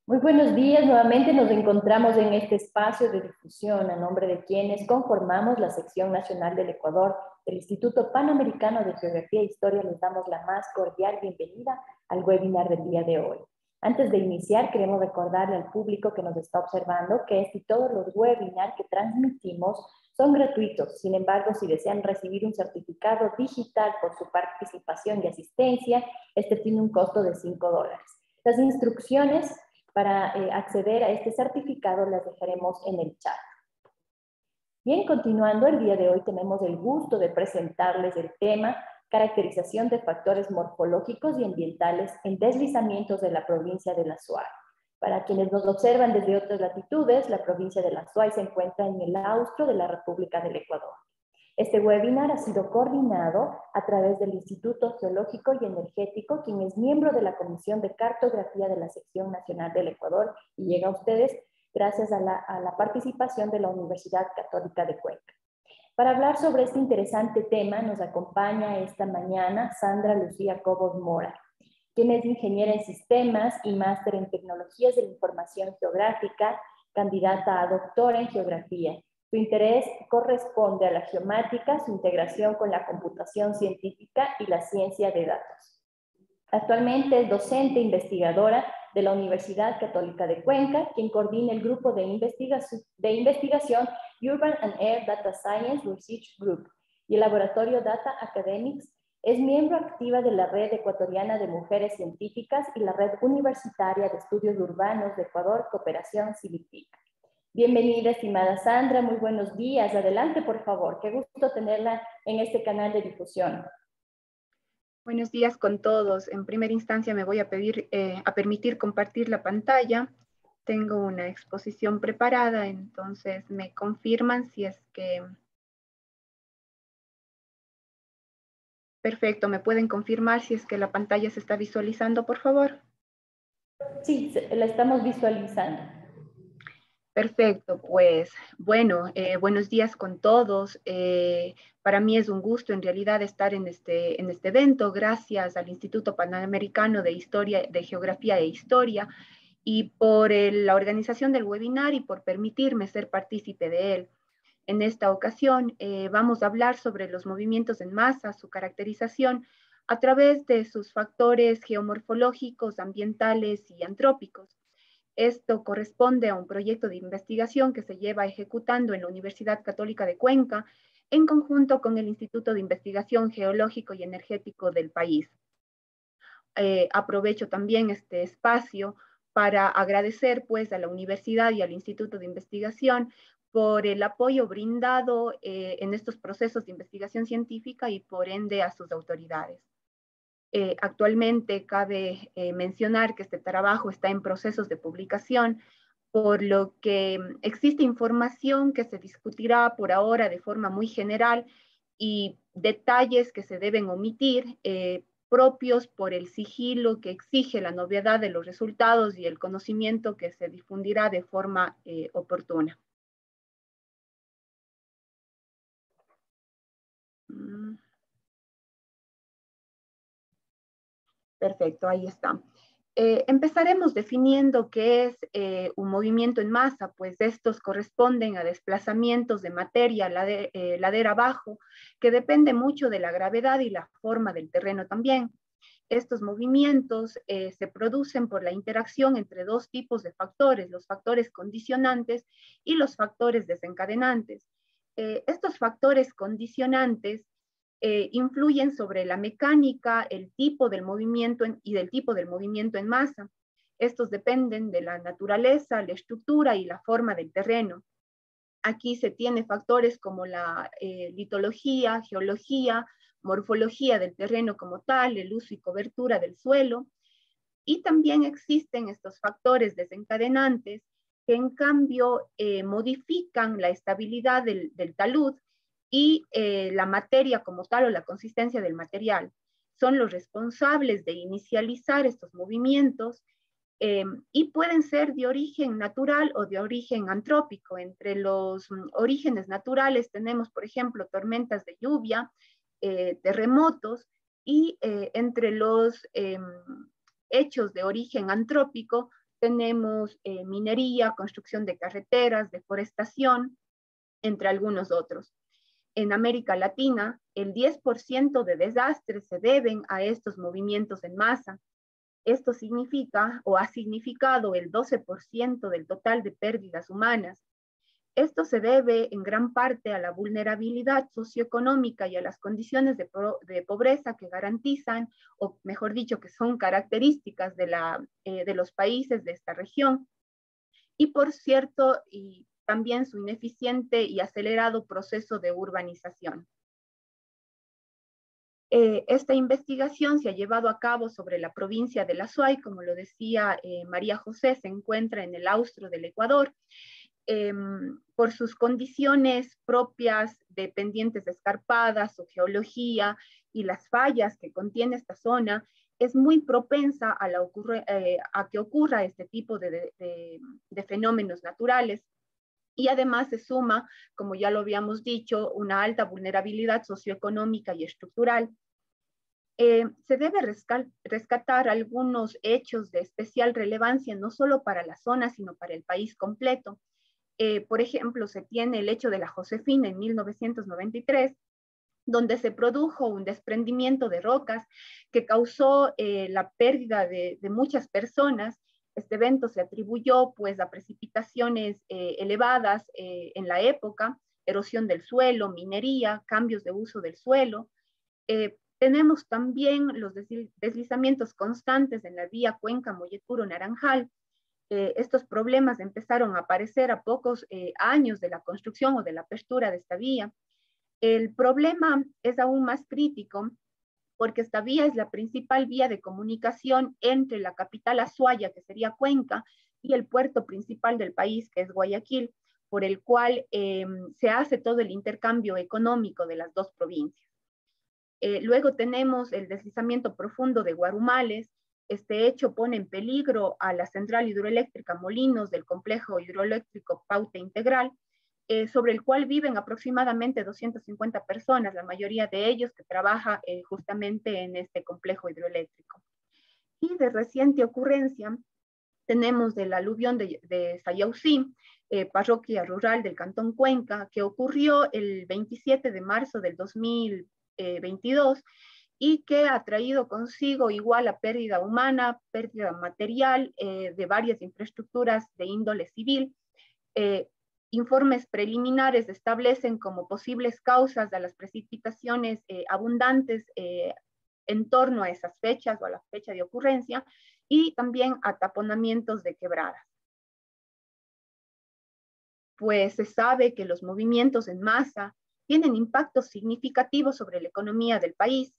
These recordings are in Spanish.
Muy buenos días, nuevamente nos encontramos en este espacio de difusión a nombre de quienes conformamos la sección nacional del Ecuador del Instituto Panamericano de Geografía e Historia. Les damos la más cordial bienvenida al webinar del día de hoy. Antes de iniciar, queremos recordarle al público que nos está observando que este y todos los webinars que transmitimos son gratuitos. Sin embargo, si desean recibir un certificado digital por su participación y asistencia, este tiene un costo de $5. Las instrucciones para acceder a este certificado las dejaremos en el chat. Bien, continuando, el día de hoy tenemos el gusto de presentarles el tema caracterización de factores morfológicos y ambientales en deslizamientos de la provincia de La Suay. Para quienes nos observan desde otras latitudes, la provincia de La Suay se encuentra en el austro de la República del Ecuador. Este webinar ha sido coordinado a través del Instituto Geológico y Energético, quien es miembro de la Comisión de Cartografía de la Sección Nacional del Ecuador, y llega a ustedes gracias a la participación de la Universidad Católica de Cuenca. Para hablar sobre este interesante tema nos acompaña esta mañana Sandra Lucía Cobos Mora, quien es ingeniera en sistemas y máster en tecnologías de la información geográfica, candidata a doctora en geografía. Su interés corresponde a la geomática, su integración con la computación científica y la ciencia de datos. Actualmente es docente e investigadora de la Universidad Católica de Cuenca, quien coordina el grupo de investigación Urban and Air Data Science Research Group y el laboratorio Data Academics. Es miembro activa de la Red Ecuatoriana de Mujeres Científicas y la Red Universitaria de Estudios Urbanos de Ecuador, Cooperación CIVIC. Bienvenida, estimada Sandra, muy buenos días. Adelante, por favor. Qué gusto tenerla en este canal de difusión. Buenos días con todos. En primera instancia me voy a permitir compartir la pantalla. Tengo una exposición preparada, entonces me confirman si es que... Perfecto, ¿me pueden confirmar si es que la pantalla se está visualizando, por favor? Sí, la estamos visualizando. Perfecto, pues bueno, buenos días con todos. Para mí es un gusto en realidad estar en este evento, gracias al Instituto Panamericano de Geografía e Historia y por la organización del webinar y por permitirme ser partícipe de él. En esta ocasión vamos a hablar sobre los movimientos en masa, su caracterización a través de sus factores geomorfológicos, ambientales y antrópicos. Esto corresponde a un proyecto de investigación que se lleva ejecutando en la Universidad Católica de Cuenca en conjunto con el Instituto de Investigación Geológico y Energético del país. Aprovecho también este espacio para agradecer pues a la universidad y al Instituto de Investigación por el apoyo brindado en estos procesos de investigación científica y por ende a sus autoridades. Actualmente cabe mencionar que este trabajo está en procesos de publicación, por lo que existe información que se discutirá por ahora de forma muy general y detalles que se deben omitir, propios por el sigilo que exige la novedad de los resultados y el conocimiento que se difundirá de forma oportuna. Perfecto, ahí está. Empezaremos definiendo qué es un movimiento en masa, pues estos corresponden a desplazamientos de materia ladera abajo, que depende mucho de la gravedad y la forma del terreno también. Estos movimientos se producen por la interacción entre dos tipos de factores, los factores condicionantes y los factores desencadenantes. Estos factores condicionantes influyen sobre la mecánica, el tipo del movimiento y del tipo del movimiento en masa. Estos dependen de la naturaleza, la estructura y la forma del terreno. Aquí se tiene factores como la litología, geología, morfología del terreno como tal, el uso y cobertura del suelo. Y también existen estos factores desencadenantes que en cambio modifican la estabilidad del talud y la materia como tal o la consistencia del material. Son los responsables de inicializar estos movimientos y pueden ser de origen natural o de origen antrópico. Entre los orígenes naturales tenemos, por ejemplo, tormentas de lluvia, terremotos, y entre los hechos de origen antrópico tenemos minería, construcción de carreteras, deforestación, entre algunos otros. En América Latina, el 10% de desastres se deben a estos movimientos en masa. Esto significa o ha significado el 12% del total de pérdidas humanas. Esto se debe en gran parte a la vulnerabilidad socioeconómica y a las condiciones de pobreza que garantizan, o mejor dicho, que son características de los países de esta región. Y por cierto, y también su ineficiente y acelerado proceso de urbanización. Esta investigación se ha llevado a cabo sobre la provincia de La Suay, como lo decía María José, se encuentra en el austro del Ecuador. Por sus condiciones propias de pendientes escarpadas o geología y las fallas que contiene esta zona, es muy propensa a que ocurra este tipo de fenómenos naturales. Y además se suma, como ya lo habíamos dicho, una alta vulnerabilidad socioeconómica y estructural. Se debe rescatar algunos hechos de especial relevancia, no solo para la zona, sino para el país completo. Por ejemplo, se tiene el hecho de la Josefina en 1993, donde se produjo un desprendimiento de rocas que causó la pérdida de muchas personas. Este evento se atribuyó pues a precipitaciones elevadas en la época, erosión del suelo, minería, cambios de uso del suelo. Tenemos también los deslizamientos constantes en la vía Cuenca-Molleturo-Naranjal. Estos problemas empezaron a aparecer a pocos años de la construcción o de la apertura de esta vía. El problema es aún más crítico porque esta vía es la principal vía de comunicación entre la capital Azuaya, que sería Cuenca, y el puerto principal del país, que es Guayaquil, por el cual se hace todo el intercambio económico de las dos provincias. Luego tenemos el deslizamiento profundo de Guarumales. Este hecho pone en peligro a la central hidroeléctrica Molinos del complejo hidroeléctrico Paute Integral, sobre el cual viven aproximadamente 250 personas, la mayoría de ellos que trabaja justamente en este complejo hidroeléctrico. Y de reciente ocurrencia tenemos del aluvión de Sayausí, parroquia rural del Cantón Cuenca, que ocurrió el 27 de marzo del 2022 y que ha traído consigo igual la pérdida humana, pérdida material de varias infraestructuras de índole civil. Informes preliminares establecen como posibles causas de las precipitaciones abundantes en torno a esas fechas o a la fecha de ocurrencia y también ataponamientos de quebradas. Pues se sabe que los movimientos en masa tienen impactos significativos sobre la economía del país.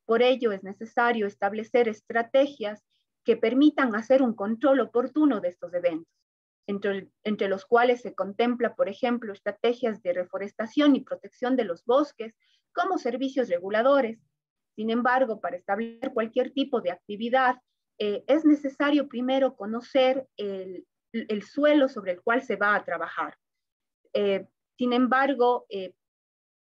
Por ello es necesario establecer estrategias que permitan hacer un control oportuno de estos eventos, entre los cuales se contempla, por ejemplo, estrategias de reforestación y protección de los bosques como servicios reguladores. Sin embargo, para establecer cualquier tipo de actividad, es necesario primero conocer el suelo sobre el cual se va a trabajar. Sin embargo,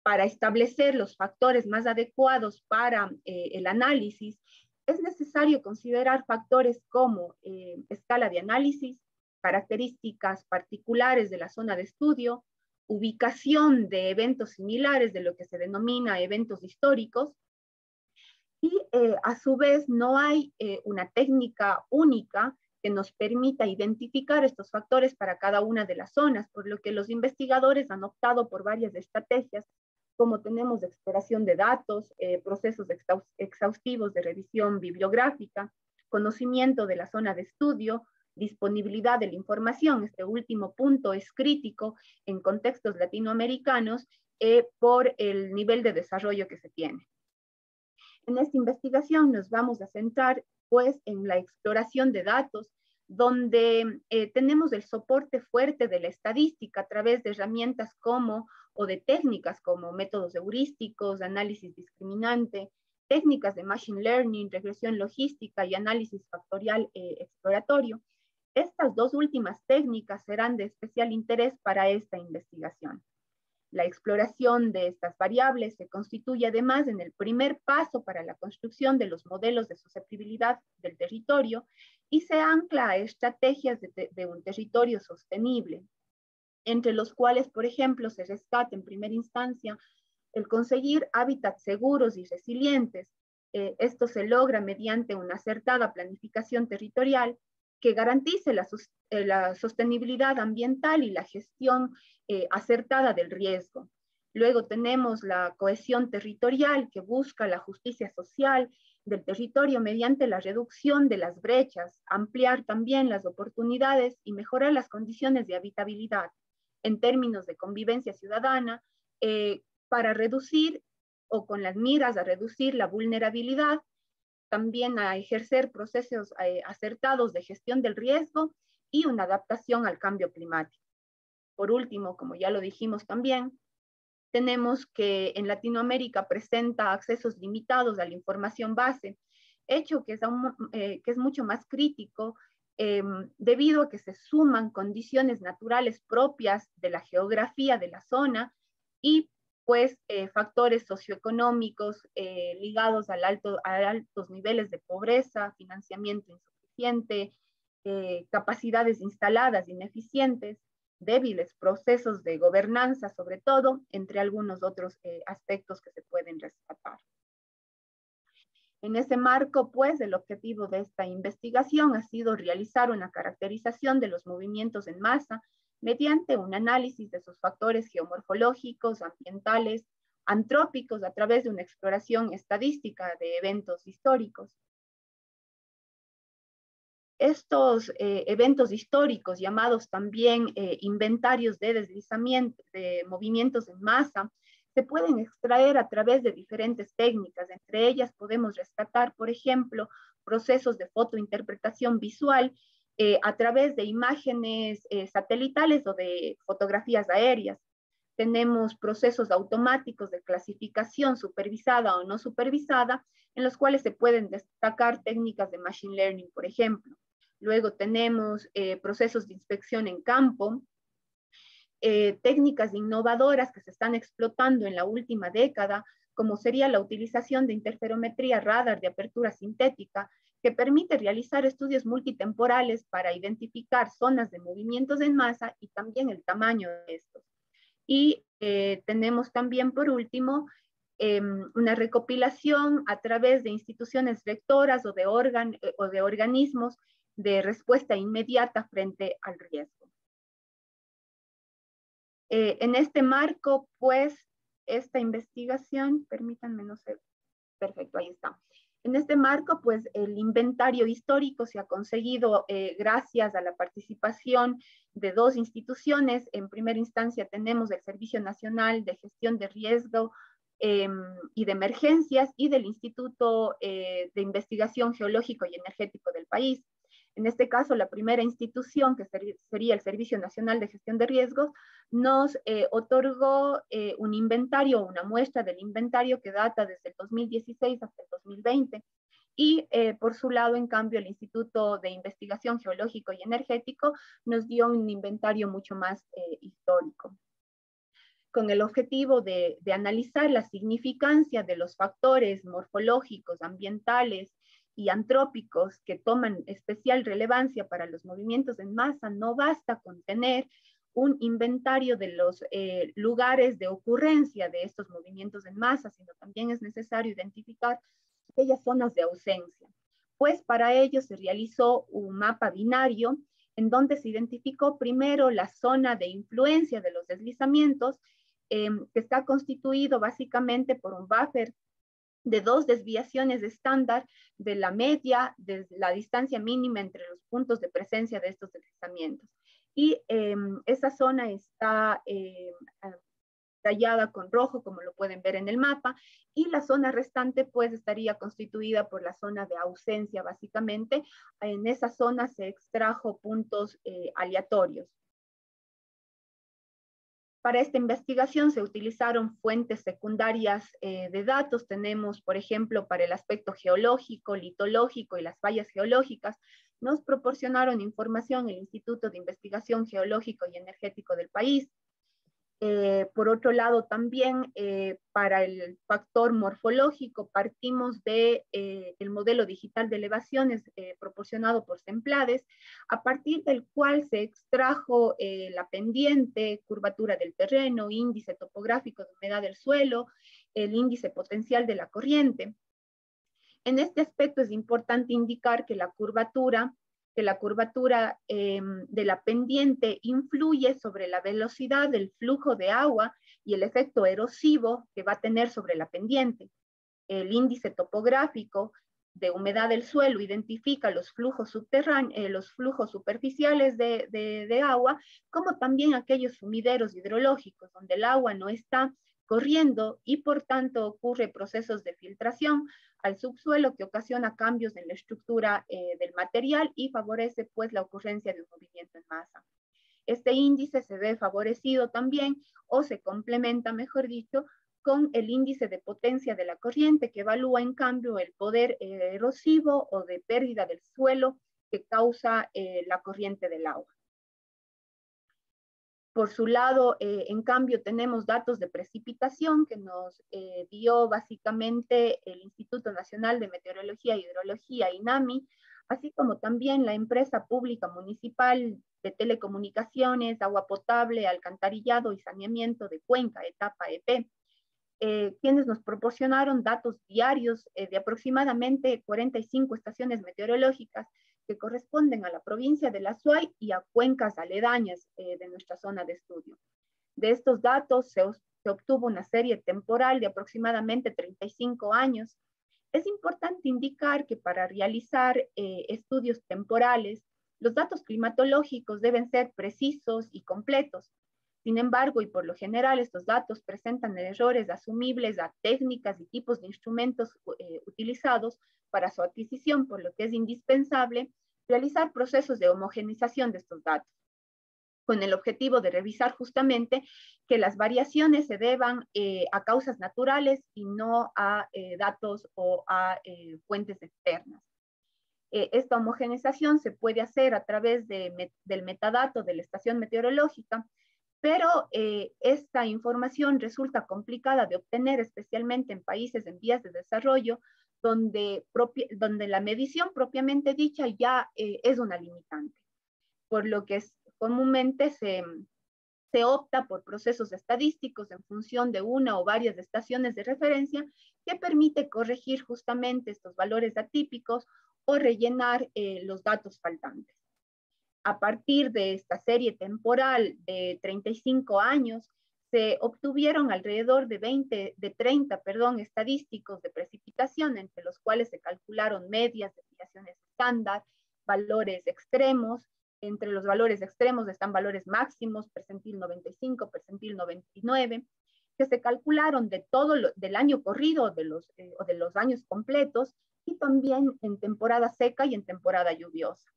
para establecer los factores más adecuados para el análisis, es necesario considerar factores como escala de análisis, características particulares de la zona de estudio, ubicación de eventos similares de lo que se denomina eventos históricos, y a su vez no hay una técnica única que nos permita identificar estos factores para cada una de las zonas, por lo que los investigadores han optado por varias estrategias, como tenemos exploración de datos, procesos exhaustivos de revisión bibliográfica, conocimiento de la zona de estudio, disponibilidad de la información. Este último punto es crítico en contextos latinoamericanos por el nivel de desarrollo que se tiene. En esta investigación nos vamos a centrar pues en la exploración de datos, donde tenemos el soporte fuerte de la estadística a través de herramientas o de técnicas como métodos heurísticos, análisis discriminante, técnicas de machine learning, regresión logística y análisis factorial exploratorio. Estas dos últimas técnicas serán de especial interés para esta investigación. La exploración de estas variables se constituye además en el primer paso para la construcción de los modelos de susceptibilidad del territorio y se ancla a estrategias de un territorio sostenible, entre los cuales, por ejemplo, se rescata en primera instancia el conseguir hábitats seguros y resilientes. Esto se logra mediante una acertada planificación territorial que garantice la sostenibilidad ambiental y la gestión acertada del riesgo. Luego tenemos la cohesión territorial que busca la justicia social del territorio mediante la reducción de las brechas, ampliar también las oportunidades y mejorar las condiciones de habitabilidad en términos de convivencia ciudadana, para reducir o con las miras a reducir la vulnerabilidad, también a ejercer procesos acertados de gestión del riesgo y una adaptación al cambio climático. Por último, como ya lo dijimos también, tenemos que en Latinoamérica presenta accesos limitados a la información base, hecho que es mucho más crítico debido a que se suman condiciones naturales propias de la geografía de la zona y pues factores socioeconómicos ligados a altos niveles de pobreza, financiamiento insuficiente, capacidades instaladas ineficientes, débiles procesos de gobernanza sobre todo, entre algunos otros aspectos que se pueden rescatar. En ese marco, pues, el objetivo de esta investigación ha sido realizar una caracterización de los movimientos en masa mediante un análisis de sus factores geomorfológicos, ambientales, antrópicos a través de una exploración estadística de eventos históricos. Estos eventos históricos, llamados también inventarios de deslizamiento, de movimientos en masa, se pueden extraer a través de diferentes técnicas. Entre ellas podemos rescatar, por ejemplo, procesos de fotointerpretación visual a través de imágenes satelitales o de fotografías aéreas. Tenemos procesos automáticos de clasificación supervisada o no supervisada, en los cuales se pueden destacar técnicas de machine learning, por ejemplo. Luego tenemos procesos de inspección en campo, técnicas innovadoras que se están explotando en la última década, como sería la utilización de interferometría radar de apertura sintética, que permite realizar estudios multitemporales para identificar zonas de movimientos en masa y también el tamaño de estos. Y tenemos también, por último, una recopilación a través de instituciones rectoras o de organismos de respuesta inmediata frente al riesgo. En este marco, pues, esta investigación, permítanme, no sé, perfecto, ahí está. En este marco, pues, el inventario histórico se ha conseguido gracias a la participación de dos instituciones. En primera instancia tenemos el Servicio Nacional de Gestión de Riesgo y de Emergencias y del Instituto de Investigación Geológico y Energético del país. En este caso, la primera institución, que sería el Servicio Nacional de Gestión de Riesgos, nos otorgó un inventario, una muestra del inventario que data desde el 2016 hasta el 2020. Y por su lado, en cambio, el Instituto de Investigación Geológico y Energético nos dio un inventario mucho más histórico, con el objetivo de analizar la significancia de los factores morfológicos, ambientales y antrópicos que toman especial relevancia para los movimientos en masa. No basta con tener un inventario de los lugares de ocurrencia de estos movimientos en masa, sino también es necesario identificar aquellas zonas de ausencia. Pues para ello se realizó un mapa binario en donde se identificó primero la zona de influencia de los deslizamientos, que está constituido básicamente por un buffer de dos desviaciones estándar de la media, de la distancia mínima entre los puntos de presencia de estos deslizamientos. Y esa zona está tallada con rojo, como lo pueden ver en el mapa, y la zona restante pues estaría constituida por la zona de ausencia, básicamente. En esa zona se extrajo puntos aleatorios. Para esta investigación se utilizaron fuentes secundarias de datos. Tenemos, por ejemplo, para el aspecto geológico, litológico y las fallas geológicas, nos proporcionaron información el Instituto de Investigación Geológico y Energético del país. Por otro lado, también para el factor morfológico partimos de el modelo digital de elevaciones proporcionado por Semplades, a partir del cual se extrajo la pendiente, curvatura del terreno, índice topográfico de humedad del suelo, el índice potencial de la corriente. En este aspecto es importante indicar que la curvatura de la pendiente influye sobre la velocidad del flujo de agua y el efecto erosivo que va a tener sobre la pendiente. El índice topográfico de humedad del suelo identifica los flujos subterráneos, los flujos superficiales de agua, como también aquellos sumideros hidrológicos donde el agua no está corriendo y por tanto ocurre procesos de filtración al subsuelo que ocasiona cambios en la estructura del material y favorece pues la ocurrencia de un movimiento en masa. Este índice se ve favorecido también o se complementa, mejor dicho, con el índice de potencia de la corriente que evalúa en cambio el poder erosivo o de pérdida del suelo que causa la corriente del agua. Por su lado, en cambio, tenemos datos de precipitación que nos dio básicamente el Instituto Nacional de Meteorología e Hidrología, INAMI, así como también la empresa pública municipal de telecomunicaciones, agua potable, alcantarillado y saneamiento de Cuenca, etapa EP, quienes nos proporcionaron datos diarios de aproximadamente 45 estaciones meteorológicas que corresponden a la provincia de La Suay y a cuencas aledañas de nuestra zona de estudio. De estos datos se obtuvo una serie temporal de aproximadamente 35 años. Es importante indicar que para realizar estudios temporales, los datos climatológicos deben ser precisos y completos. Sin embargo, y por lo general, estos datos presentan errores asumibles a técnicas y tipos de instrumentos utilizados para su adquisición, por lo que es indispensable realizar procesos de homogenización de estos datos, con el objetivo de revisar justamente que las variaciones se deban a causas naturales y no a datos o a fuentes externas. Esta homogenización se puede hacer a través del metadato de la estación meteorológica, pero esta información resulta complicada de obtener, especialmente en países en vías de desarrollo, donde la medición propiamente dicha ya es una limitante, por lo que comúnmente se opta por procesos estadísticos en función de una o varias estaciones de referencia que permite corregir justamente estos valores atípicos o rellenar los datos faltantes. A partir de esta serie temporal de 35 años, se obtuvieron alrededor de 30 estadísticos de precipitación, entre los cuales se calcularon medias, desviaciones estándar, valores extremos. Entre los valores extremos están valores máximos, percentil 95, percentil 99, que se calcularon de del año corrido o de los años completos, y también en temporada seca y en temporada lluviosa.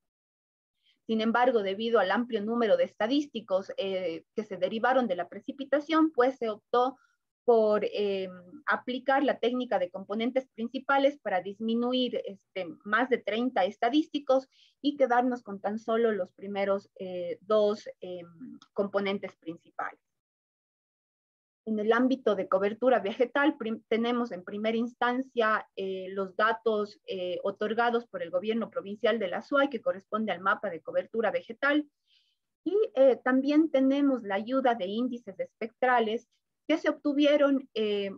Sin embargo, debido al amplio número de estadísticos que se derivaron de la precipitación, pues se optó por aplicar la técnica de componentes principales para disminuir más de 30 estadísticos y quedarnos con tan solo los primeros dos componentes principales. En el ámbito de cobertura vegetal, tenemos en primera instancia los datos otorgados por el gobierno provincial de La Suay, que corresponde al mapa de cobertura vegetal. Y también tenemos la ayuda de índices espectrales que se obtuvieron,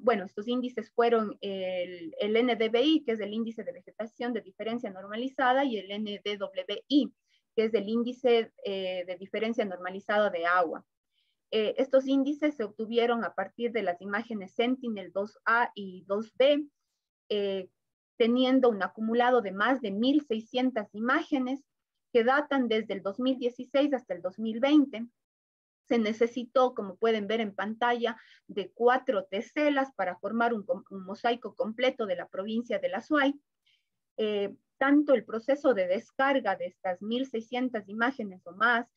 bueno, estos índices fueron el NDVI, que es el índice de vegetación de diferencia normalizada, y el NDWI, que es el índice de diferencia normalizada de agua. Estos índices se obtuvieron a partir de las imágenes Sentinel-2A y 2B, teniendo un acumulado de más de 1.600 imágenes que datan desde el 2016 hasta el 2020. Se necesitó, como pueden ver en pantalla, de 4 teselas para formar un mosaico completo de la provincia de La Suay. Tanto el proceso de descarga de estas 1.600 imágenes o más,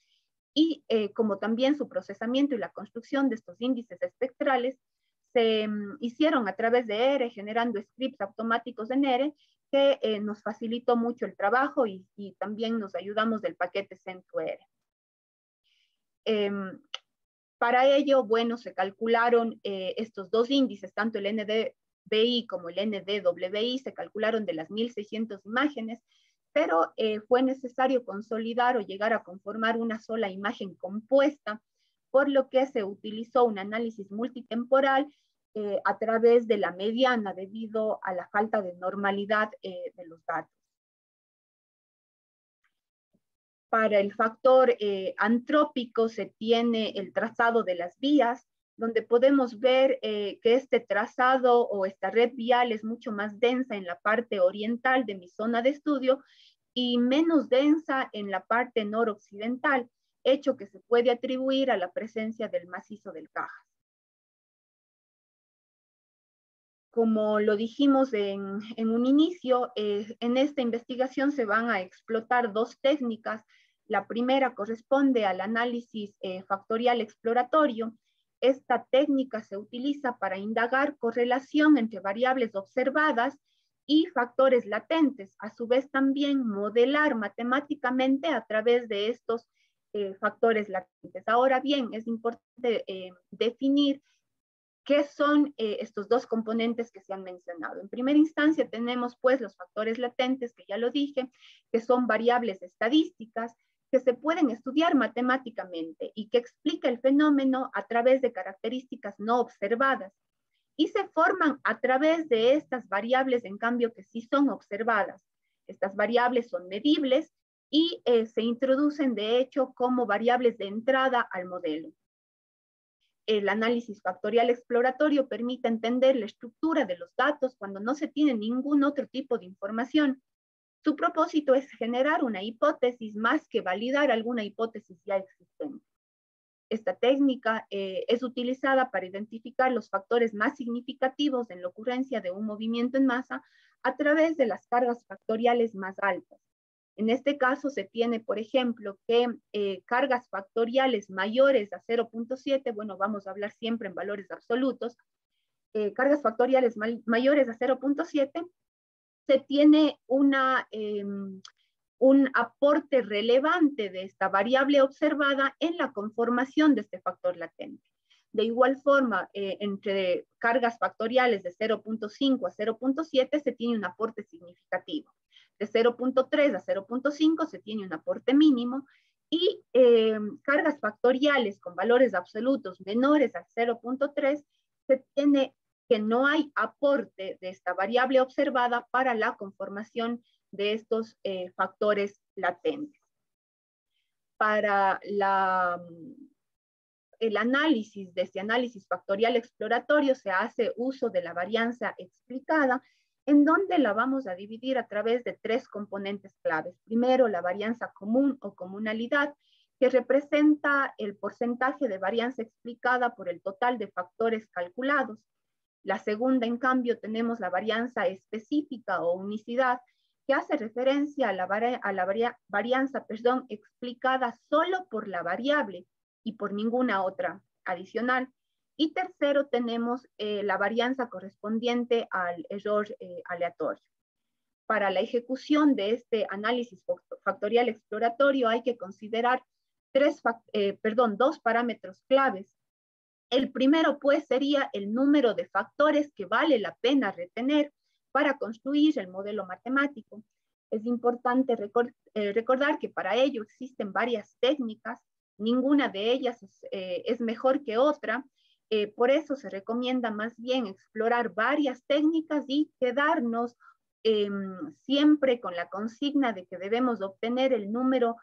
y como también su procesamiento y la construcción de estos índices espectrales se hicieron a través de ERE, generando scripts automáticos en ERE, que nos facilitó mucho el trabajo y también nos ayudamos del paquete CentOR. Para ello, bueno, se calcularon estos dos índices, tanto el NDVI como el NDWI, se calcularon de las 1.600 imágenes, pero fue necesario consolidar o llegar a conformar una sola imagen compuesta, por lo que se utilizó un análisis multitemporal a través de la mediana debido a la falta de normalidad de los datos. Para el factor antrópico se tiene el trazado de las vías, donde podemos ver que este trazado o esta red vial es mucho más densa en la parte oriental de mi zona de estudio y menos densa en la parte noroccidental, hecho que se puede atribuir a la presencia del macizo del Cajas. Como lo dijimos en un inicio, en esta investigación se van a explotar dos técnicas. La primera corresponde al análisis factorial exploratorio. Esta técnica se utiliza para indagar correlación entre variables observadas y factores latentes. A su vez también modelar matemáticamente a través de estos factores latentes. Ahora bien, es importante definir ¿qué son estos dos componentes que se han mencionado? En primera instancia tenemos pues los factores latentes, que ya lo dije, que son variables estadísticas que se pueden estudiar matemáticamente y que explica el fenómeno a través de características no observadas y se forman a través de estas variables, en cambio, que sí son observadas. Estas variables son medibles y se introducen de hecho como variables de entrada al modelo. El análisis factorial exploratorio permite entender la estructura de los datos cuando no se tiene ningún otro tipo de información. Su propósito es generar una hipótesis más que validar alguna hipótesis ya existente. Esta técnica es utilizada para identificar los factores más significativos en la ocurrencia de un movimiento en masa a través de las cargas factoriales más altas. En este caso se tiene, por ejemplo, que cargas factoriales mayores a 0.7, bueno, vamos a hablar siempre en valores absolutos, cargas factoriales mayores a 0.7, se tiene un aporte relevante de esta variable observada en la conformación de este factor latente. De igual forma, entre cargas factoriales de 0.5 a 0.7 se tiene un aporte significativo. De 0.3 a 0.5 se tiene un aporte mínimo y cargas factoriales con valores absolutos menores a 0.3 se tiene que no hay aporte de esta variable observada para la conformación de estos factores latentes. Para el análisis de este análisis factorial exploratorio se hace uso de la varianza explicada, en donde la vamos a dividir a través de tres componentes claves. Primero, la varianza común o comunalidad, que representa el porcentaje de varianza explicada por el total de factores calculados. La segunda, en cambio, tenemos la varianza específica o unicidad, que hace referencia a la varianza explicada solo por la variable y por ninguna otra adicional. Y tercero, tenemos la varianza correspondiente al error aleatorio. Para la ejecución de este análisis factorial exploratorio hay que considerar dos parámetros claves. El primero, pues, sería el número de factores que vale la pena retener para construir el modelo matemático. Es importante recordar que para ello existen varias técnicas, ninguna de ellas es mejor que otra, por eso se recomienda más bien explorar varias técnicas y quedarnos siempre con la consigna de que debemos obtener el número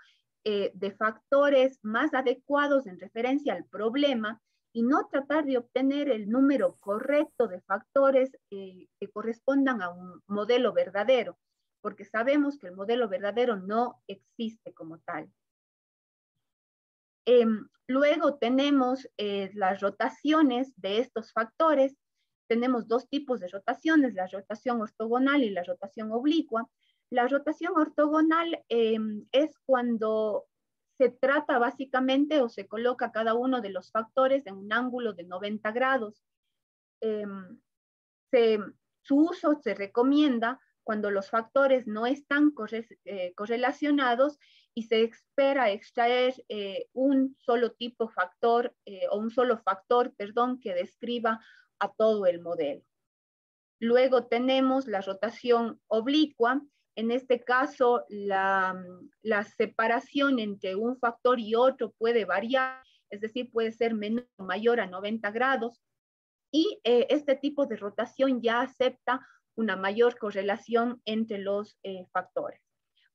de factores más adecuados en referencia al problema y no tratar de obtener el número correcto de factores que correspondan a un modelo verdadero, porque sabemos que el modelo verdadero no existe como tal. Luego tenemos las rotaciones de estos factores. Tenemos dos tipos de rotaciones, la rotación ortogonal y la rotación oblicua. La rotación ortogonal es cuando se trata básicamente o se coloca cada uno de los factores en un ángulo de 90 grados. Su uso se recomienda cuando los factores no están correlacionados y se espera extraer un solo tipo factor o un solo factor, perdón, que describa a todo el modelo. Luego tenemos la rotación oblicua. En este caso, la separación entre un factor y otro puede variar, es decir, puede ser menor o mayor a 90 grados. Y este tipo de rotación ya acepta una mayor correlación entre los factores.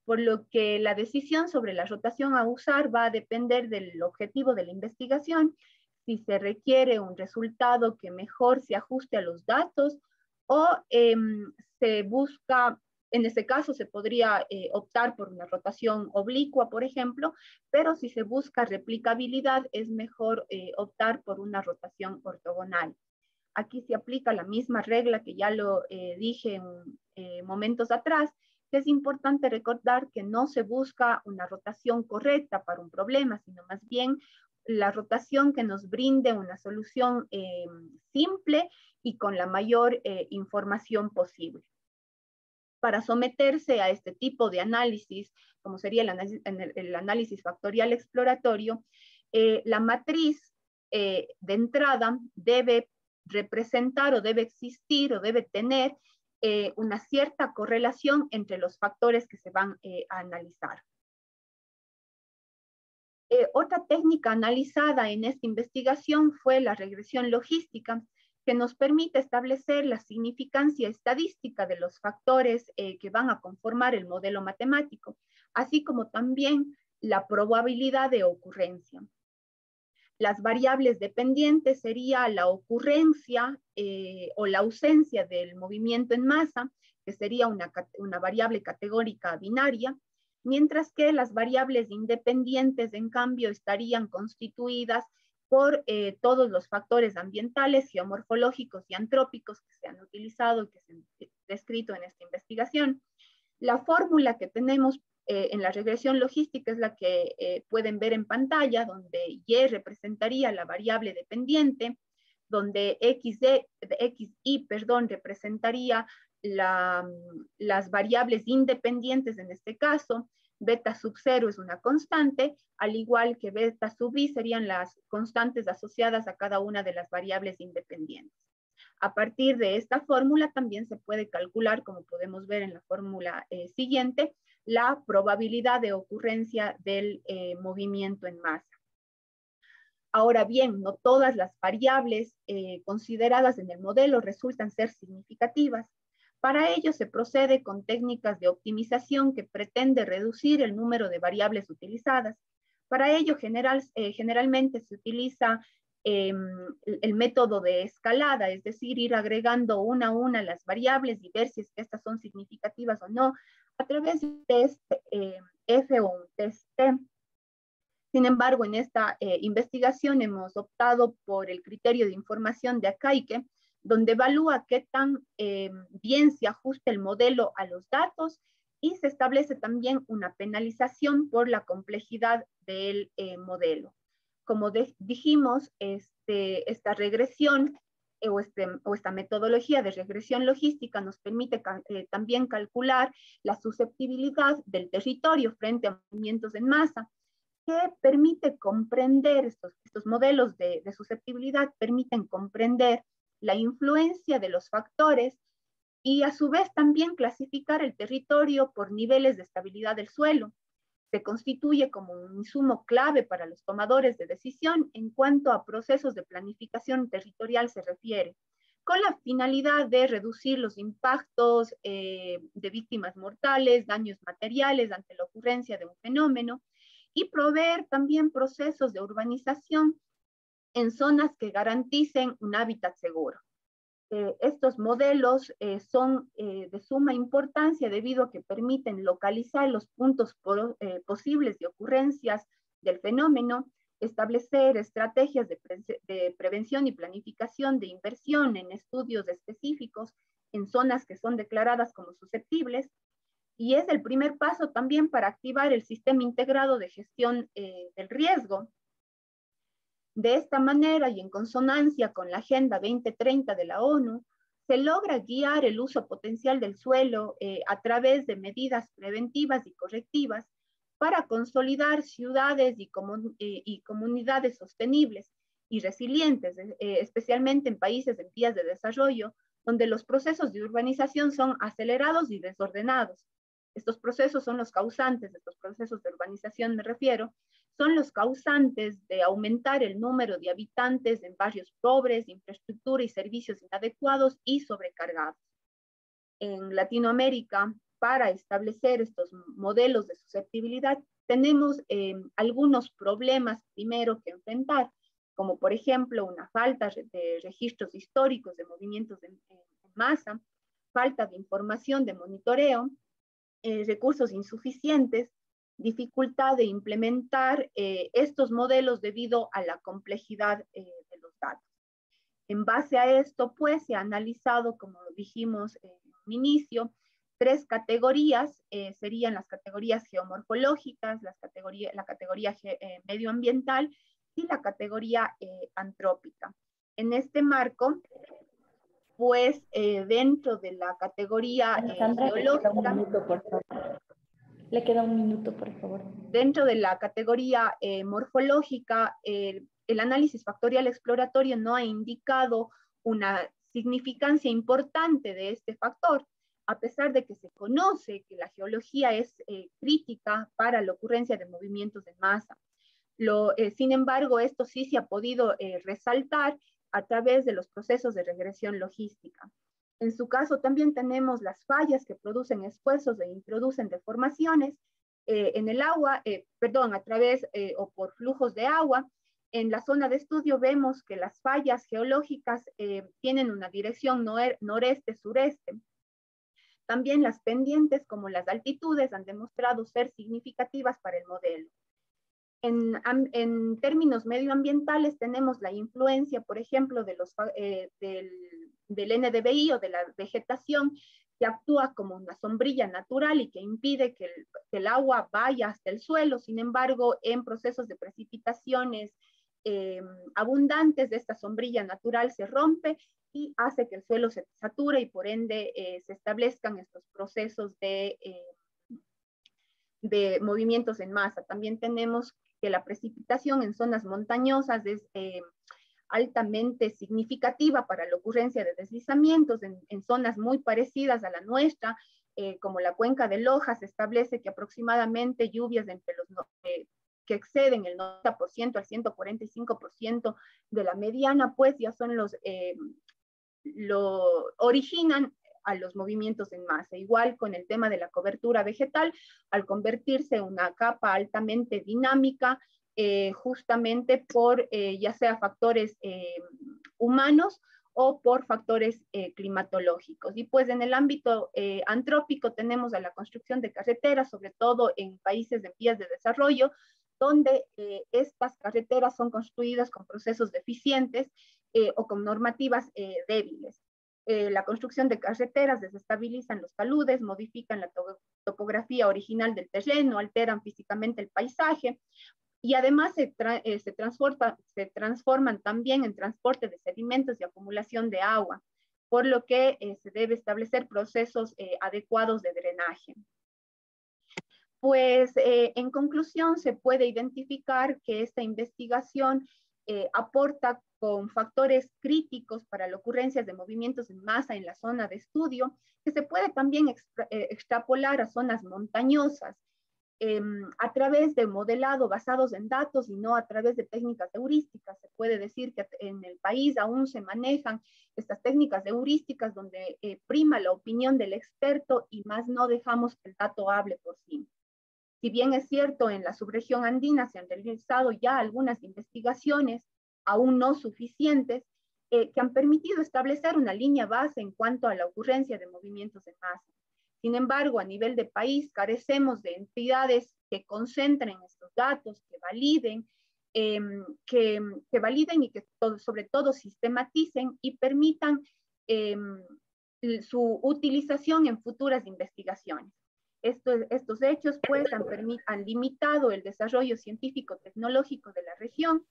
Por lo que la decisión sobre la rotación a usar va a depender del objetivo de la investigación, si se requiere un resultado que mejor se ajuste a los datos o se busca, en ese caso se podría optar por una rotación oblicua, por ejemplo, pero si se busca replicabilidad es mejor optar por una rotación ortogonal. Aquí se aplica la misma regla que ya lo dije en momentos atrás, que es importante recordar que no se busca una rotación correcta para un problema, sino más bien la rotación que nos brinde una solución simple y con la mayor información posible. Para someterse a este tipo de análisis, como sería el análisis factorial exploratorio, la matriz de entrada debe representar o debe existir o debe tener una cierta correlación entre los factores que se van a analizar. Otra técnica analizada en esta investigación fue la regresión logística, que nos permite establecer la significancia estadística de los factores que van a conformar el modelo matemático, así como también la probabilidad de ocurrencia. Las variables dependientes sería la ocurrencia o la ausencia del movimiento en masa, que sería una variable categórica binaria, mientras que las variables independientes, en cambio, estarían constituidas por todos los factores ambientales, geomorfológicos y antrópicos que se han utilizado y que se han descrito en esta investigación. La fórmula que tenemos en la regresión logística es la que pueden ver en pantalla, donde Y representaría la variable dependiente, donde XI representaría las variables independientes en este caso, beta sub 0 es una constante, al igual que beta sub I serían las constantes asociadas a cada una de las variables independientes. A partir de esta fórmula también se puede calcular, como podemos ver en la fórmula siguiente, la probabilidad de ocurrencia del movimiento en masa. Ahora bien, no todas las variables consideradas en el modelo resultan ser significativas. Para ello se procede con técnicas de optimización que pretende reducir el número de variables utilizadas. Para ello generalmente se utiliza el método de escalada, es decir, ir agregando una a una las variables y ver si es que estas son significativas o no, a través de un test F o un test T. Sin embargo, en esta investigación hemos optado por el criterio de información de Akaike, donde evalúa qué tan bien se ajusta el modelo a los datos y se establece también una penalización por la complejidad del modelo. Como dijimos, esta regresión o esta metodología de regresión logística nos permite también calcular la susceptibilidad del territorio frente a movimientos en masa, que permite comprender, estos modelos de susceptibilidad permiten comprender la influencia de los factores y a su vez también clasificar el territorio por niveles de estabilidad del suelo. Se constituye como un insumo clave para los tomadores de decisión en cuanto a procesos de planificación territorial se refiere, con la finalidad de reducir los impactos de víctimas mortales, daños materiales ante la ocurrencia de un fenómeno y proveer también procesos de urbanización en zonas que garanticen un hábitat seguro. Estos modelos son de suma importancia debido a que permiten localizar los puntos posibles de ocurrencias del fenómeno, establecer estrategias de prevención y planificación de inversión en estudios específicos en zonas que son declaradas como susceptibles, y es el primer paso también para activar el sistema integrado de gestión del riesgo. De esta manera y en consonancia con la Agenda 2030 de la ONU, se logra guiar el uso potencial del suelo a través de medidas preventivas y correctivas para consolidar ciudades y comunidades sostenibles y resilientes, especialmente en países en vías de desarrollo, donde los procesos de urbanización son acelerados y desordenados. Estos procesos son los causantes, estos procesos de urbanización me refiero, son los causantes de aumentar el número de habitantes en barrios pobres, infraestructura y servicios inadecuados y sobrecargados. En Latinoamérica, para establecer estos modelos de susceptibilidad, tenemos algunos problemas primero que enfrentar, como por ejemplo una falta de registros históricos de movimientos en masa, falta de información de monitoreo, recursos insuficientes, dificultad de implementar estos modelos debido a la complejidad de los datos. En base a esto, pues, se ha analizado, como dijimos en un inicio, tres categorías, serían las categorías geomorfológicas, la categoría medioambiental y la categoría antrópica. En este marco, pues, dentro de la categoría geológica, le queda un minuto, por favor. Dentro de la categoría morfológica, el análisis factorial exploratorio no ha indicado una significancia importante de este factor, a pesar de que se conoce que la geología es crítica para la ocurrencia de movimientos en masa. Sin embargo, esto sí se ha podido resaltar a través de los procesos de regresión logística. En su caso también tenemos las fallas que producen esfuerzos e introducen deformaciones en el agua, a través o por flujos de agua. En la zona de estudio vemos que las fallas geológicas tienen una dirección noreste-sureste. También las pendientes, como las altitudes, han demostrado ser significativas para el modelo. En términos medioambientales tenemos la influencia, por ejemplo, del NDVI o de la vegetación, que actúa como una sombrilla natural y que impide que el agua vaya hasta el suelo. Sin embargo, en procesos de precipitaciones abundantes, de esta sombrilla natural se rompe y hace que el suelo se sature y por ende se establezcan estos procesos de movimientos en masa. También tenemos que la precipitación en zonas montañosas es altamente significativa para la ocurrencia de deslizamientos en zonas muy parecidas a la nuestra, como la cuenca de Loja. Se establece que aproximadamente lluvias que exceden el 90% al 145% de la mediana, pues ya son originan a los movimientos en masa. Igual con el tema de la cobertura vegetal, al convertirse en una capa altamente dinámica, justamente por ya sea factores humanos o por factores climatológicos. Y pues en el ámbito antrópico tenemos a la construcción de carreteras, sobre todo en países en vías de desarrollo, donde estas carreteras son construidas con procesos deficientes o con normativas débiles. La construcción de carreteras desestabilizan los taludes, modifican la topografía original del terreno, alteran físicamente el paisaje y además se transforman también en transporte de sedimentos y acumulación de agua, por lo que se debe establecer procesos adecuados de drenaje. Pues en conclusión se puede identificar que esta investigación aporta con factores críticos para la ocurrencia de movimientos en masa en la zona de estudio, que se puede también extrapolar a zonas montañosas a través de modelado basados en datos y no a través de técnicas heurísticas. Se puede decir que en el país aún se manejan estas técnicas heurísticas donde prima la opinión del experto y más no dejamos que el dato hable por sí. Si bien es cierto, en la subregión andina se han realizado ya algunas investigaciones, aún no suficientes, que han permitido establecer una línea base en cuanto a la ocurrencia de movimientos en masa. Sin embargo, a nivel de país carecemos de entidades que concentren estos datos, que validen y que sobre todo sistematicen y permitan su utilización en futuras investigaciones. Estos hechos pues han limitado el desarrollo científico-tecnológico de la región,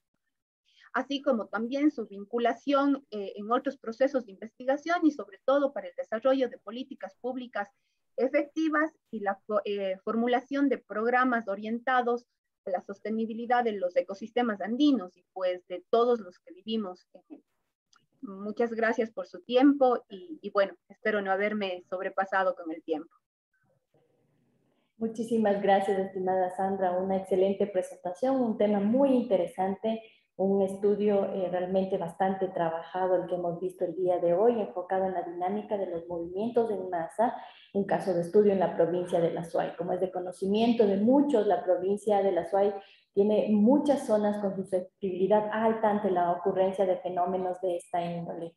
así como también su vinculación en otros procesos de investigación y sobre todo para el desarrollo de políticas públicas efectivas y la formulación de programas orientados a la sostenibilidad de los ecosistemas andinos y pues de todos los que vivimos en él. Muchas gracias por su tiempo y bueno, espero no haberme sobrepasado con el tiempo. Muchísimas gracias, estimada Sandra. Una excelente presentación, un tema muy interesante, un estudio realmente bastante trabajado el que hemos visto el día de hoy, enfocado en la dinámica de los movimientos en masa, un caso de estudio en la provincia de La Suay. Como es de conocimiento de muchos, la provincia de La Suay tiene muchas zonas con susceptibilidad alta ante la ocurrencia de fenómenos de esta índole.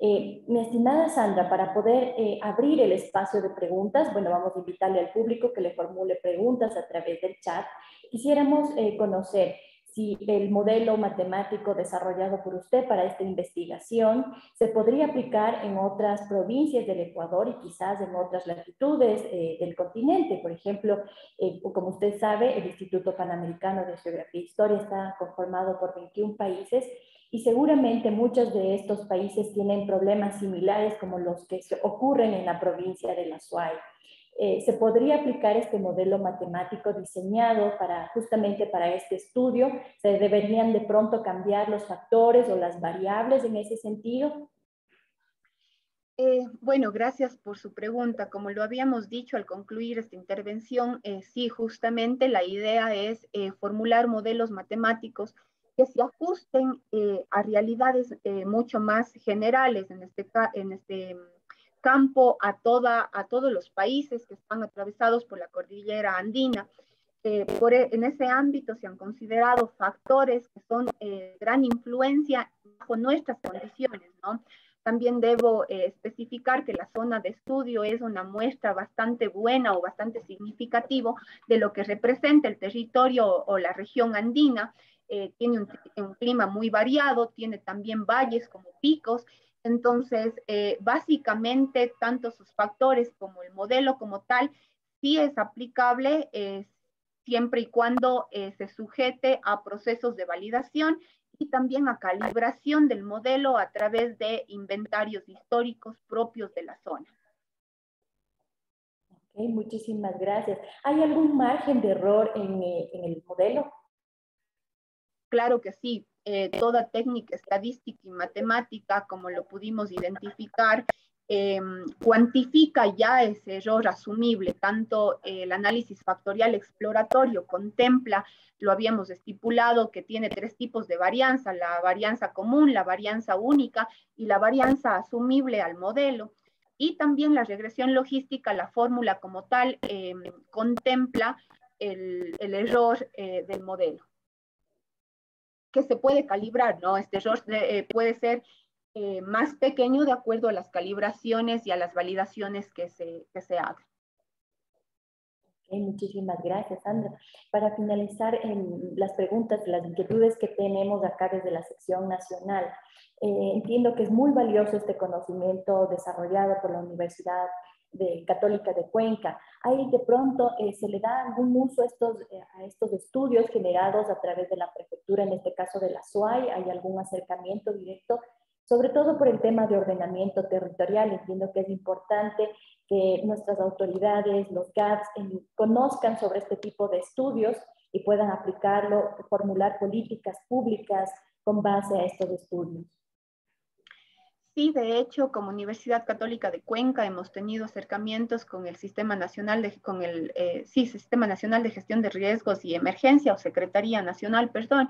Mi estimada Sandra, para poder abrir el espacio de preguntas, bueno, vamos a invitarle al público que le formule preguntas a través del chat. Quisiéramos conocer si el modelo matemático desarrollado por usted para esta investigación se podría aplicar en otras provincias del Ecuador y quizás en otras latitudes del continente. Por ejemplo, como usted sabe, el Instituto Panamericano de Geografía e Historia está conformado por 21 países y seguramente muchos de estos países tienen problemas similares como los que ocurren en la provincia de La Suay. ¿Se podría aplicar este modelo matemático diseñado justamente para este estudio? ¿Se deberían de pronto cambiar los factores o las variables en ese sentido? Bueno, gracias por su pregunta. Como lo habíamos dicho al concluir esta intervención, sí, justamente la idea es formular modelos matemáticos que se ajusten a realidades mucho más generales en este campo a todos los países que están atravesados por la cordillera andina. En ese ámbito se han considerado factores que son gran influencia bajo nuestras condiciones, ¿no? También debo especificar que la zona de estudio es una muestra bastante buena o bastante significativo de lo que representa el territorio o la región andina. Tiene un clima muy variado, tiene también valles como picos. Entonces, básicamente, tanto sus factores como el modelo como tal, sí es aplicable siempre y cuando se sujete a procesos de validación y también a calibración del modelo a través de inventarios históricos propios de la zona. Okay, muchísimas gracias. ¿Hay algún margen de error en el modelo? Claro que sí. Toda técnica estadística y matemática, como lo pudimos identificar, cuantifica ya ese error asumible. Tanto el análisis factorial exploratorio contempla, lo habíamos estipulado, que tiene 3 tipos de varianza: la varianza común, la varianza única y la varianza asumible al modelo. Y también la regresión logística, la fórmula como tal, contempla el error del modelo, que se puede calibrar, ¿no? Este error puede ser más pequeño de acuerdo a las calibraciones y a las validaciones que se hagan. Okay, muchísimas gracias, Sandra. Para finalizar las preguntas, las inquietudes que tenemos acá desde la sección nacional, entiendo que es muy valioso este conocimiento desarrollado por la Universidad Católica de Cuenca. ¿Hay de pronto, se le da algún uso a estos estudios generados a través de la prefectura, en este caso de la SUAY? ¿Hay algún acercamiento directo? Sobre todo por el tema de ordenamiento territorial, entiendo que es importante que nuestras autoridades, los GATS, conozcan sobre este tipo de estudios y puedan aplicarlo, formular políticas públicas con base a estos estudios. Sí, de hecho, como Universidad Católica de Cuenca hemos tenido acercamientos con el Sistema Nacional Sistema Nacional de Gestión de Riesgos y Emergencia, o Secretaría Nacional, perdón,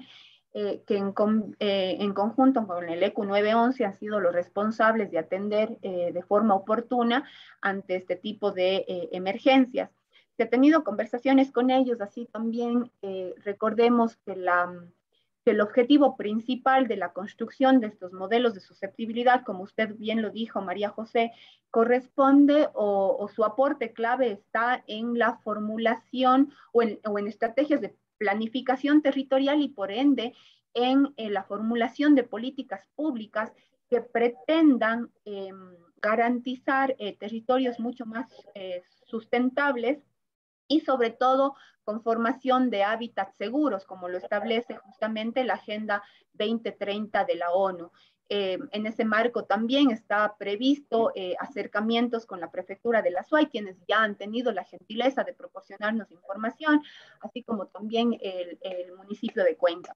que en conjunto con el ECU 911 han sido los responsables de atender de forma oportuna ante este tipo de emergencias. Se ha tenido conversaciones con ellos, así también recordemos que el objetivo principal de la construcción de estos modelos de susceptibilidad, como usted bien lo dijo, María José, corresponde o su aporte clave está en la formulación o en estrategias de planificación territorial y por ende en la formulación de políticas públicas que pretendan garantizar territorios mucho más sustentables y sobre todo con formación de hábitats seguros, como lo establece justamente la Agenda 2030 de la ONU. En ese marco también está previsto acercamientos con la prefectura de la SUAY, quienes ya han tenido la gentileza de proporcionarnos información, así como también el municipio de Cuenca.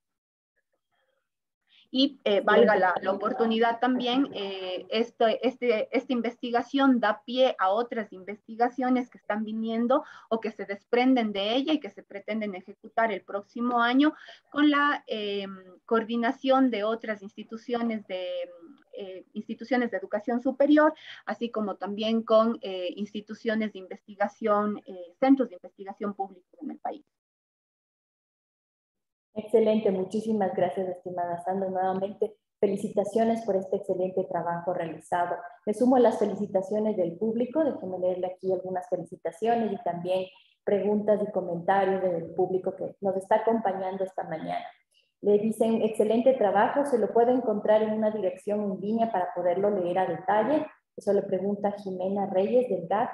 Y valga la oportunidad también, esta investigación da pie a otras investigaciones que están viniendo o que se desprenden de ella y que se pretenden ejecutar el próximo año con la coordinación de otras instituciones de educación superior, así como también con instituciones de investigación, centros de investigación públicos en el país. Excelente, muchísimas gracias, estimada Sandra. Nuevamente, felicitaciones por este excelente trabajo realizado. Me sumo a las felicitaciones del público, déjenme leerle aquí algunas felicitaciones y también preguntas y comentarios del público que nos está acompañando esta mañana. Le dicen, excelente trabajo, se lo puede encontrar en una dirección en línea para poderlo leer a detalle. Eso le pregunta Jimena Reyes del GAC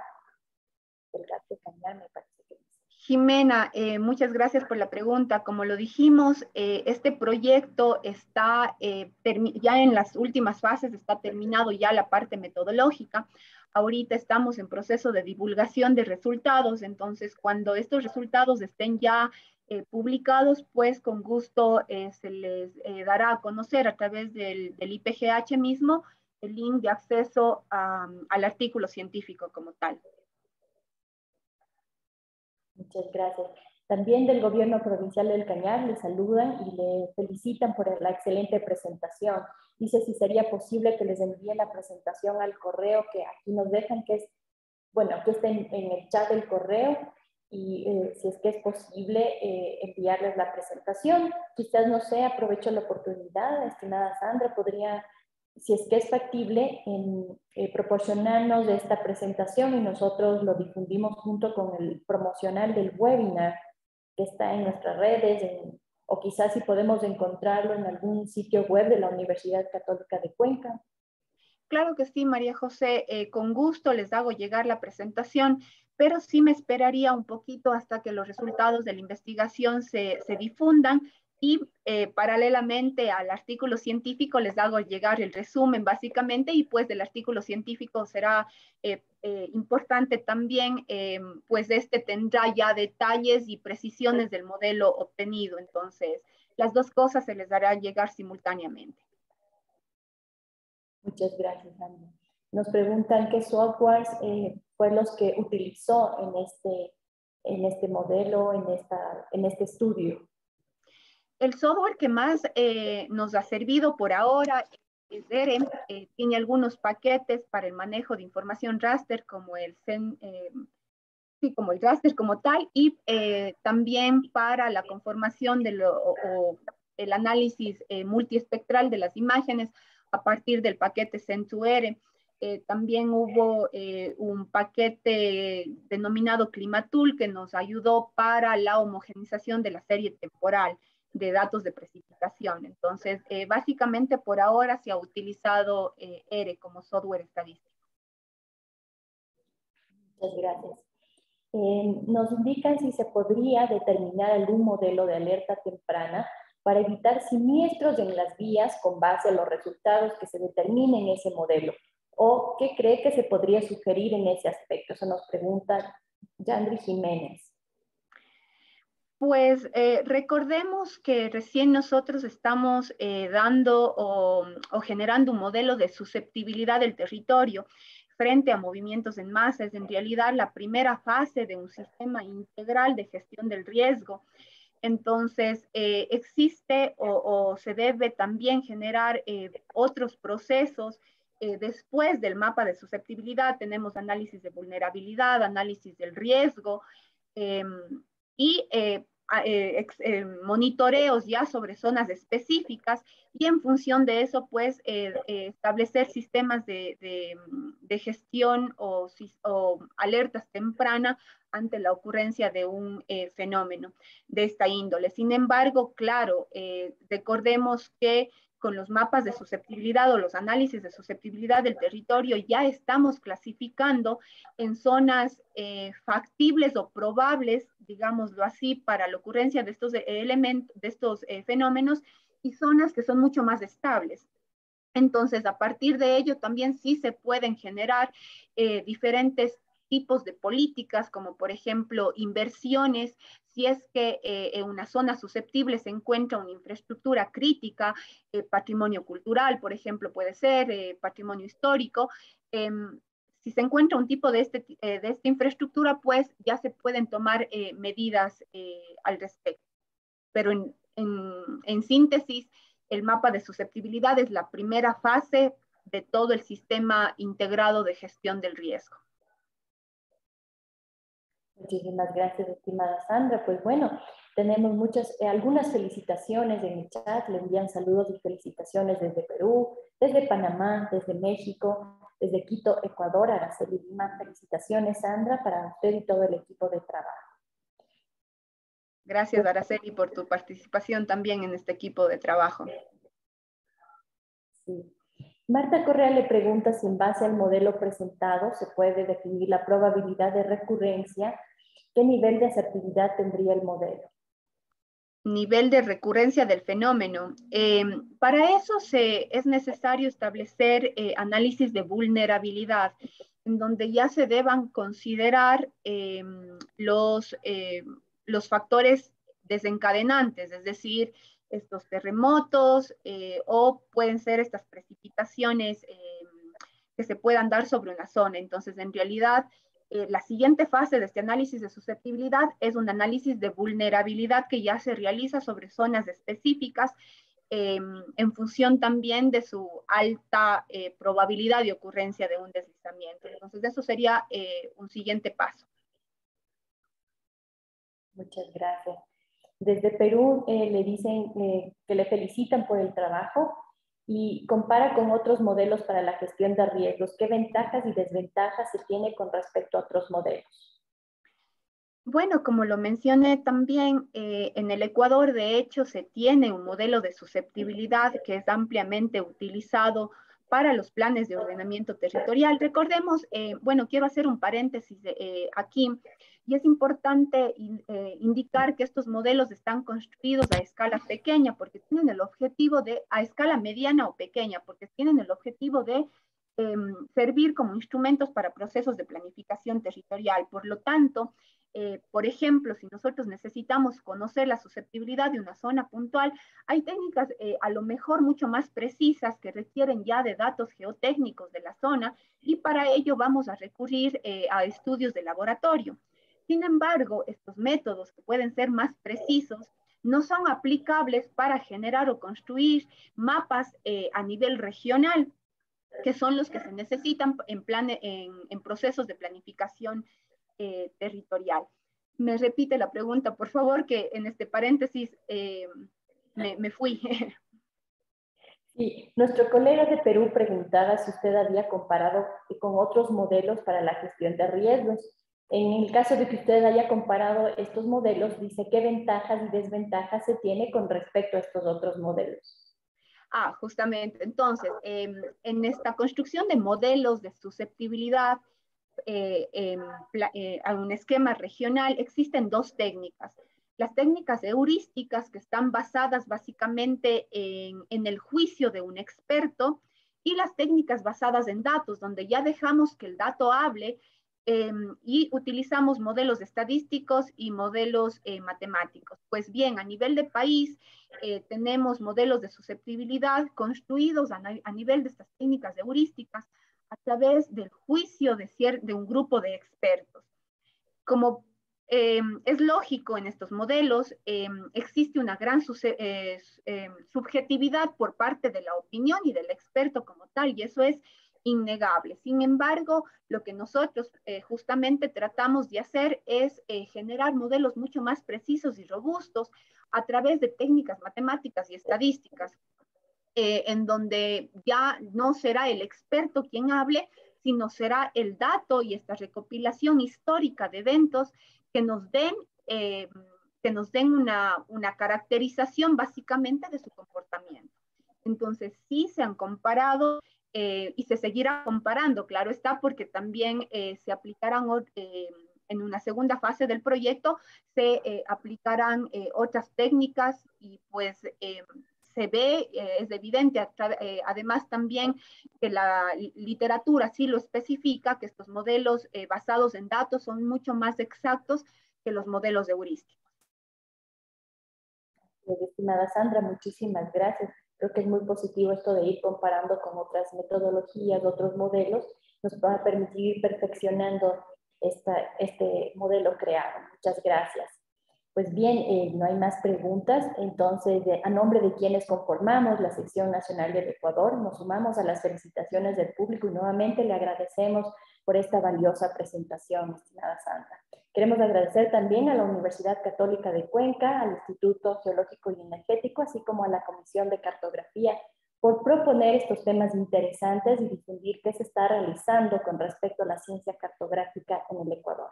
de Cañar, me parece que dice. Jimena, muchas gracias por la pregunta. Como lo dijimos, este proyecto está ya en las últimas fases, está terminado ya la parte metodológica. Ahorita estamos en proceso de divulgación de resultados, entonces cuando estos resultados estén ya publicados, pues con gusto se les dará a conocer a través del IPGH mismo el link de acceso al artículo científico como tal. Muchas gracias. También del gobierno provincial del Cañar le saludan y le felicitan por la excelente presentación. Dice si sería posible que les envíen la presentación al correo que aquí nos dejan, que es, bueno, que está en el chat del correo, y si es que es posible enviarles la presentación. Quizás, no sé, aprovecho la oportunidad, estimada Sandra, podría, si es que es factible, proporcionarnos de esta presentación y nosotros lo difundimos junto con el promocional del webinar que está en nuestras redes, o quizás si podemos encontrarlo en algún sitio web de la Universidad Católica de Cuenca. Claro que sí, María José, con gusto les hago llegar la presentación, pero sí me esperaría un poquito hasta que los resultados de la investigación se difundan y paralelamente al artículo científico les hago llegar el resumen básicamente, y pues del artículo científico será importante también, pues este tendrá ya detalles y precisiones del modelo obtenido, entonces las dos cosas se les dará llegar simultáneamente. Muchas gracias, Andrea. Nos preguntan qué softwares fue los que utilizó en este modelo, en este estudio. El software que más nos ha servido por ahora es ERE. Tiene algunos paquetes para el manejo de información raster, como el raster como tal, y también para la conformación o el análisis multiespectral de las imágenes a partir del paquete Cen2R. También hubo un paquete denominado Climatul que nos ayudó para la homogenización de la serie temporal de datos de precipitación. Entonces, básicamente por ahora se ha utilizado ERE como software estadístico. Muchas gracias. Nos indican si se podría determinar algún modelo de alerta temprana para evitar siniestros en las vías con base a los resultados que se determinen en ese modelo. ¿O qué cree que se podría sugerir en ese aspecto? Eso nos pregunta Yandri Jiménez. Pues recordemos que recién nosotros estamos dando o generando un modelo de susceptibilidad del territorio frente a movimientos en masa. Es en realidad la primera fase de un sistema integral de gestión del riesgo. Entonces, existe o se debe también generar otros procesos. Después del mapa de susceptibilidad tenemos análisis de vulnerabilidad, análisis del riesgo, y monitoreos ya sobre zonas específicas, y en función de eso, pues, establecer sistemas de gestión o alertas tempranas ante la ocurrencia de un fenómeno de esta índole. Sin embargo, claro, recordemos que con los mapas de susceptibilidad o los análisis de susceptibilidad del territorio ya estamos clasificando en zonas factibles o probables, digámoslo así, para la ocurrencia de estos elementos, de estos fenómenos, y zonas que son mucho más estables. Entonces, a partir de ello también sí se pueden generar diferentes tipos de políticas, como por ejemplo inversiones, si es que en una zona susceptible se encuentra una infraestructura crítica, patrimonio cultural, por ejemplo, puede ser patrimonio histórico. Si se encuentra un tipo de esta infraestructura, pues ya se pueden tomar medidas al respecto. Pero en síntesis, el mapa de susceptibilidad es la primera fase de todo el sistema integrado de gestión del riesgo. Muchísimas gracias, estimada Sandra. Pues bueno, tenemos algunas felicitaciones en el chat. Le envían saludos y felicitaciones desde Perú, desde Panamá, desde México, desde Quito, Ecuador. Araceli Lima, felicitaciones, Sandra, para usted y todo el equipo de trabajo. Gracias, Araceli, por tu participación también en este equipo de trabajo. Sí. Marta Correa le pregunta si en base al modelo presentado se puede definir la probabilidad de recurrencia. ¿Qué nivel de asertividad tendría el modelo? Nivel de recurrencia del fenómeno. Para eso es necesario establecer análisis de vulnerabilidad, en donde ya se deban considerar los factores desencadenantes, es decir, estos terremotos o pueden ser estas precipitaciones que se puedan dar sobre una zona. Entonces, en realidad, la siguiente fase de este análisis de susceptibilidad es un análisis de vulnerabilidad que ya se realiza sobre zonas específicas en función también de su alta probabilidad de ocurrencia de un deslizamiento. Entonces, eso sería un siguiente paso. Muchas gracias. Desde Perú le dicen que le felicitan por el trabajo y compara con otros modelos para la gestión de riesgos. ¿Qué ventajas y desventajas se tiene con respecto a otros modelos? Bueno, como lo mencioné también, en el Ecuador, de hecho, se tiene un modelo de susceptibilidad que es ampliamente utilizado para los planes de ordenamiento territorial. Recordemos, bueno, quiero hacer un paréntesis aquí, y es importante indicar que estos modelos están construidos a escala pequeña, porque tienen el objetivo a escala mediana o pequeña, porque tienen el objetivo de servir como instrumentos para procesos de planificación territorial. Por lo tanto, por ejemplo, si nosotros necesitamos conocer la susceptibilidad de una zona puntual, hay técnicas a lo mejor mucho más precisas que requieren ya de datos geotécnicos de la zona y para ello vamos a recurrir a estudios de laboratorio. Sin embargo, estos métodos que pueden ser más precisos no son aplicables para generar o construir mapas a nivel regional, que son los que se necesitan en procesos de planificación territorial. Me repite la pregunta, por favor, que en este paréntesis me fui. Sí, nuestro colega de Perú preguntaba si usted había comparado con otros modelos para la gestión de riesgos. En el caso de que usted haya comparado estos modelos, dice qué ventajas y desventajas se tiene con respecto a estos otros modelos. Justamente, entonces, en esta construcción de modelos de susceptibilidad a un esquema regional existen dos técnicas. Las técnicas heurísticas, que están basadas básicamente en el juicio de un experto, y las técnicas basadas en datos, donde ya dejamos que el dato hable y utilizamos modelos estadísticos y modelos matemáticos. Pues bien, a nivel de país, tenemos modelos de susceptibilidad construidos a nivel de estas técnicas heurísticas a través del juicio de un grupo de expertos. Como es lógico en estos modelos, existe una gran subjetividad por parte de la opinión y del experto como tal, y eso es innegable. Sin embargo, lo que nosotros justamente tratamos de hacer es generar modelos mucho más precisos y robustos a través de técnicas matemáticas y estadísticas, en donde ya no será el experto quien hable, sino será el dato y esta recopilación histórica de eventos que nos den, eh, una caracterización básicamente de su comportamiento. Entonces, sí se han comparado y se seguirá comparando, claro está, porque también se aplicarán en una segunda fase del proyecto, se aplicarán otras técnicas y pues se ve, es evidente, además también que la literatura sí lo especifica, que estos modelos basados en datos son mucho más exactos que los modelos heurísticos. Estimada Sandra, muchísimas gracias. Creo que es muy positivo esto de ir comparando con otras metodologías, otros modelos, nos va a permitir ir perfeccionando este modelo creado. Muchas gracias. Pues bien, no hay más preguntas. Entonces, a nombre de quienes conformamos la sección nacional del Ecuador, nos sumamos a las felicitaciones del público y nuevamente le agradecemos por esta valiosa presentación, estimada Sandra. Queremos agradecer también a la Universidad Católica de Cuenca, al Instituto Geológico y Energético, así como a la Comisión de Cartografía, por proponer estos temas interesantes y difundir qué se está realizando con respecto a la ciencia cartográfica en el Ecuador.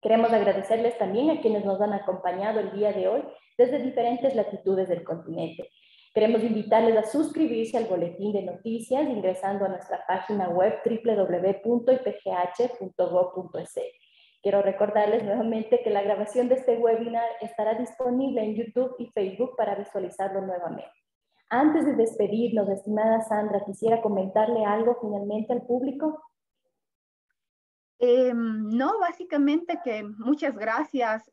Queremos agradecerles también a quienes nos han acompañado el día de hoy desde diferentes latitudes del continente. Queremos invitarles a suscribirse al boletín de noticias ingresando a nuestra página web www.ipgh.gov.es. Quiero recordarles nuevamente que la grabación de este webinar estará disponible en YouTube y Facebook para visualizarlo nuevamente. Antes de despedirnos, estimada Sandra, quisiera comentarle algo finalmente al público. No, básicamente que muchas gracias.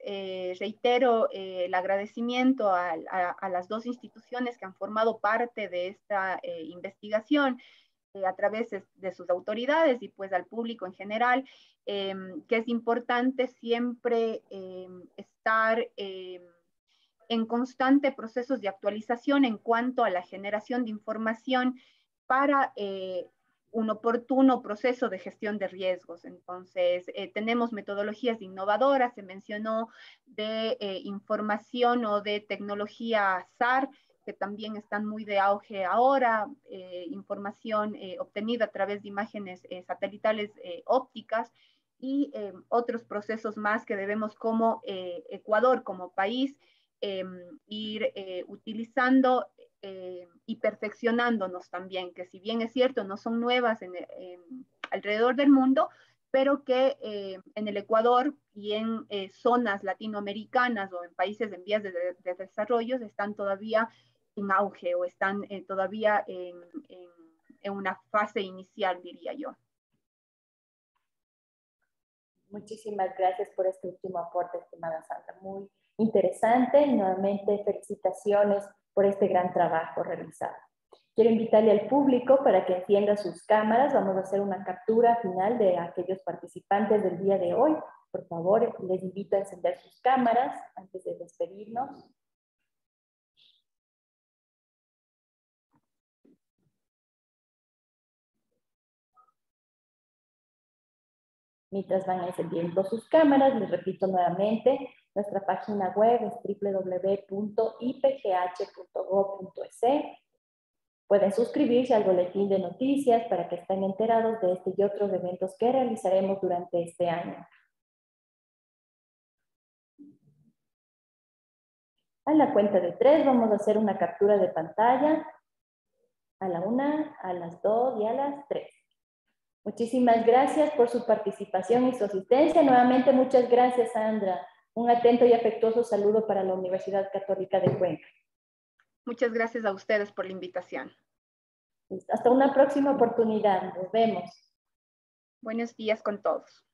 Reitero el agradecimiento a las dos instituciones que han formado parte de esta investigación a través de sus autoridades y pues al público en general, que es importante siempre estar en constante procesos de actualización en cuanto a la generación de información para un oportuno proceso de gestión de riesgos. Entonces, tenemos metodologías innovadoras, se mencionó de información o de tecnología SAR, que también están muy de auge ahora, información obtenida a través de imágenes satelitales ópticas y otros procesos más que debemos como Ecuador, como país, ir utilizando y perfeccionándonos también, que si bien es cierto, no son nuevas alrededor del mundo, pero que en el Ecuador y en zonas latinoamericanas o en países en vías de desarrollo están todavía en auge o están todavía en una fase inicial, diría yo. Muchísimas gracias por este último aporte, estimada Sandra. Muy interesante y nuevamente felicitaciones por este gran trabajo realizado. Quiero invitarle al público para que encienda sus cámaras. Vamos a hacer una captura final de aquellos participantes del día de hoy. Por favor, les invito a encender sus cámaras antes de despedirnos. Mientras van encendiendo sus cámaras, les repito nuevamente, nuestra página web es www.ipgh.gov.es. Pueden suscribirse al boletín de noticias para que estén enterados de este y otros eventos que realizaremos durante este año. A la cuenta de 3 vamos a hacer una captura de pantalla. A la 1, a las 2 y a las 3. Muchísimas gracias por su participación y su asistencia. Nuevamente, muchas gracias, Sandra. Un atento y afectuoso saludo para la Universidad Católica de Cuenca. Muchas gracias a ustedes por la invitación. Hasta una próxima oportunidad. Nos vemos. Buenos días con todos.